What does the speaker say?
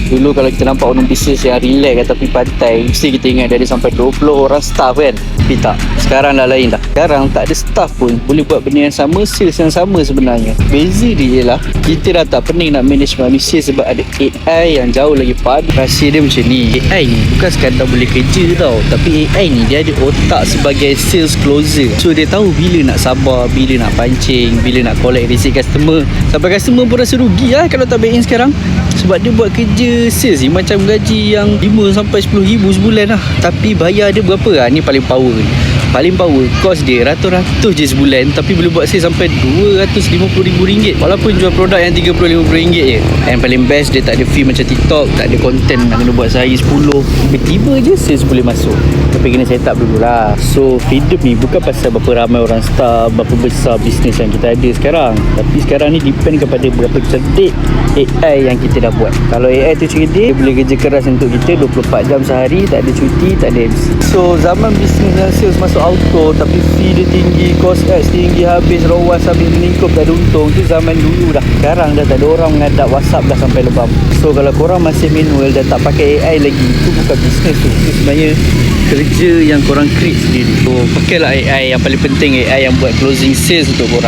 Dulu kalau kita nampak orang bisnes yang relax kat tepi pantai, mesti kita ingat dia ada sampai 20 orang staff kan. Tapi tak, sekarang dah lain dah. Sekarang tak ada staff pun boleh buat benda yang sama, sales yang sama sebenarnya. Beza dia ialah kita dah tak pening nak manage manusia sebab ada AI yang jauh lagi pandai. Rahsia dia macam ni, AI ni bukan sekadar boleh kerja tau, tapi AI ni dia ada otak sebagai sales closer. So dia tahu bila nak sabar, bila nak pancing, bila nak collect receipt customer. Sampai customer pun rasa rugi lah kalau tak back in sekarang. Sebab dia buat kerja sales ni macam gaji yang 5 sampai 10 ribu sebulan lah. Tapi bayar dia berapa lah? Ni paling power ni. Paling power, cost dia ratus-ratus je sebulan, tapi boleh buat sales sampai RM250,000. Walaupun jual produk yang RM30-50 je. Yang paling best, dia tak ada fee macam TikTok, tak ada content nak kena buat sehari 10. Tiba-tiba je sales boleh masuk. Tapi kena set up dulu lah. So hidup ni bukan pasal berapa ramai orang start, berapa besar bisnes yang kita ada sekarang. Tapi sekarang ni depend kepada berapa cerdik AI yang kita dah buat. Kalau AI tu cerdik, dia boleh kerja keras untuk kita 24 jam sehari, tak ada cuti, tak ada MC. So zaman bisnes yang sales masuk auto tapi fee dia tinggi, cost ads tinggi, habis rawas, habis meningkup, tak ada untung. Tu zaman dulu dah. Sekarang dah tak ada orang mengadap WhatsApp dah sampai lebam. So kalau korang masih manual dan tak pakai AI lagi, itu bukan bisnes tu. Itu sebenarnya kerja yang korang create sendiri. So pakailah AI. Yang paling penting AI yang buat closing sales untuk korang.